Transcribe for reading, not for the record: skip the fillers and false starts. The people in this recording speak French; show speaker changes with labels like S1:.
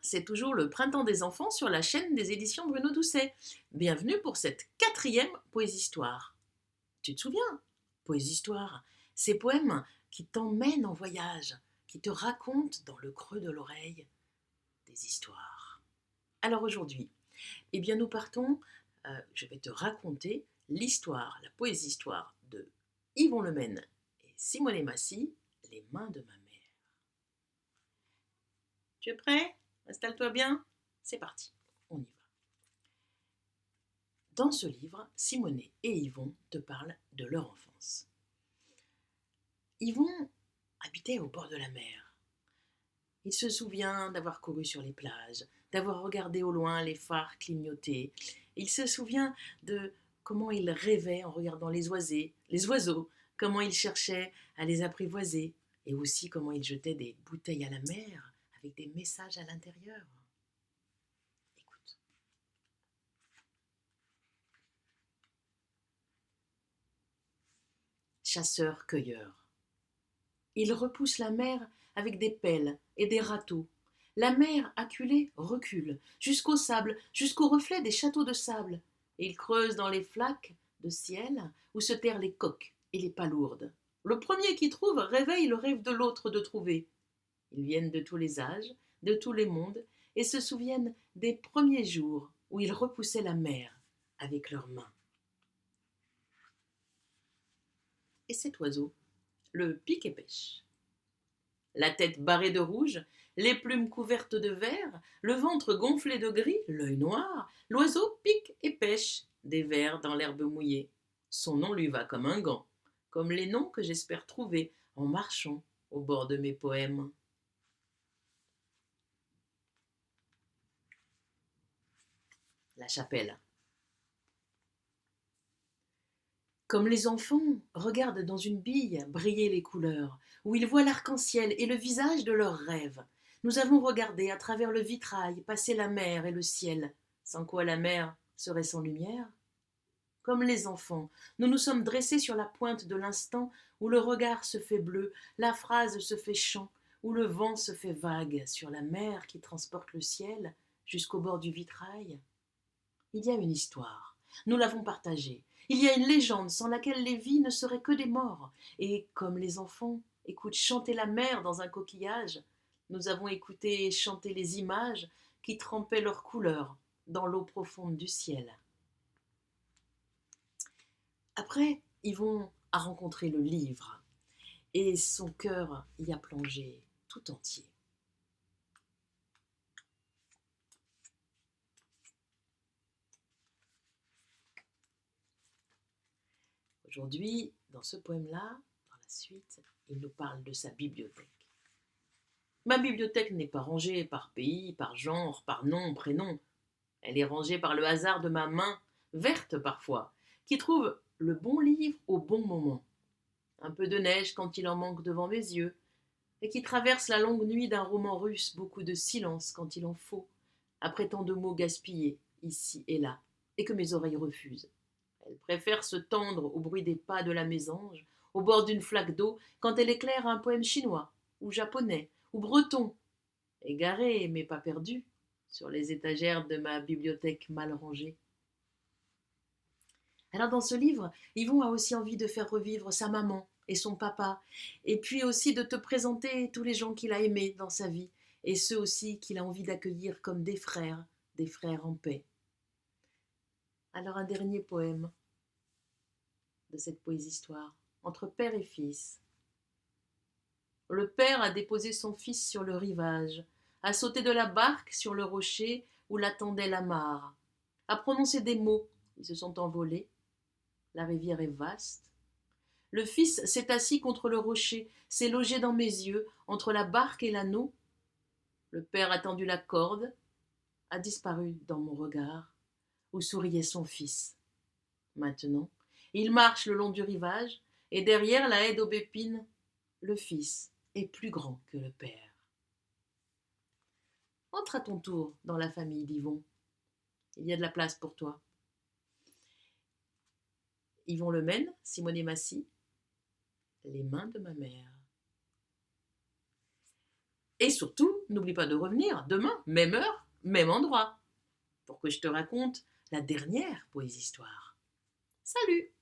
S1: c'est toujours le printemps des enfants sur la chaîne des éditions Bruno Doucet. Bienvenue pour cette 4e Poésistoire. Tu te souviens? Poésistoire, ces poèmes qui t'emmènent en voyage, qui te racontent dans le creux de l'oreille des histoires. Alors aujourd'hui, nous partons, je vais te raconter l'histoire, la poésistoire de Yvon Lemaine et Simonet Massy, Les mains de ma mère. Tu es prêt? Installe-toi bien. C'est parti, on y va. Dans ce livre, Simonet et Yvon te parlent de leur enfance. Yvon habitait au bord de la mer. Il se souvient d'avoir couru sur les plages, d'avoir regardé au loin les phares clignoter. Il se souvient de comment il rêvait en regardant les oiseaux, comment il cherchait à les apprivoiser, et aussi comment il jetait des bouteilles à la mer avec des messages à l'intérieur. Écoute. Chasseur-cueilleur. Il repousse la mer avec des pelles et des râteaux. La mer, acculée, recule, jusqu'au sable, jusqu'au reflet des châteaux de sable. Et il creuse dans les flaques de ciel où se terrent les coques et les palourdes. Le premier qui trouve réveille le rêve de l'autre de trouver. Ils viennent de tous les âges, de tous les mondes, et se souviennent des premiers jours où ils repoussaient la mer avec leurs mains. Et cet oiseau, le pique-et-pêche. La tête barrée de rouge, les plumes couvertes de vert, le ventre gonflé de gris, l'œil noir, l'oiseau pique et pêche des vers dans l'herbe mouillée. Son nom lui va comme un gant, comme les noms que j'espère trouver en marchant au bord de mes poèmes. La chapelle. Comme les enfants regardent dans une bille briller les couleurs, où ils voient l'arc-en-ciel et le visage de leurs rêves, nous avons regardé à travers le vitrail passer la mer et le ciel, sans quoi la mer serait sans lumière. Comme les enfants, nous nous sommes dressés sur la pointe de l'instant où le regard se fait bleu, la phrase se fait chant, où le vent se fait vague sur la mer qui transporte le ciel jusqu'au bord du vitrail. Il y a une histoire, nous l'avons partagée. Il y a une légende sans laquelle les vies ne seraient que des morts. Et comme les enfants écoutent chanter la mer dans un coquillage, nous avons écouté chanter les images qui trempaient leurs couleurs dans l'eau profonde du ciel. Après, Yvon a rencontré le livre et son cœur y a plongé tout entier. Aujourd'hui, dans ce poème-là, dans la suite, il nous parle de sa bibliothèque. Ma bibliothèque n'est pas rangée par pays, par genre, par nom, prénom. Elle est rangée par le hasard de ma main, verte parfois, qui trouve le bon livre au bon moment. Un peu de neige quand il en manque devant mes yeux, et qui traverse la longue nuit d'un roman russe, beaucoup de silence quand il en faut, après tant de mots gaspillés, ici et là, et que mes oreilles refusent. Elle préfère se tendre au bruit des pas de la mésange, au bord d'une flaque d'eau, quand elle éclaire un poème chinois, ou japonais, ou breton, égaré mais pas perdu, sur les étagères de ma bibliothèque mal rangée. Alors dans ce livre, Yvon a aussi envie de faire revivre sa maman et son papa, et puis aussi de te présenter tous les gens qu'il a aimés dans sa vie, et ceux aussi qu'il a envie d'accueillir comme des frères en paix. Alors un dernier poème de cette poésistoire, entre père et fils. Le père a déposé son fils sur le rivage, a sauté de la barque sur le rocher où l'attendait la mare, a prononcé des mots, ils se sont envolés, la rivière est vaste. Le fils s'est assis contre le rocher, s'est logé dans mes yeux, entre la barque et l'anneau. Le père a tendu la corde, a disparu dans mon regard, où souriait son fils. Maintenant, il marche le long du rivage, et derrière la haie d'aubépine, le fils est plus grand que le père. Entre à ton tour dans la famille d'Yvon. Il y a de la place pour toi. Yvon Lemaine, Simonet Massy, Les mains de ma mère. Et surtout, n'oublie pas de revenir demain, même heure, même endroit, pour que je te raconte la dernière poésie-histoire. Salut!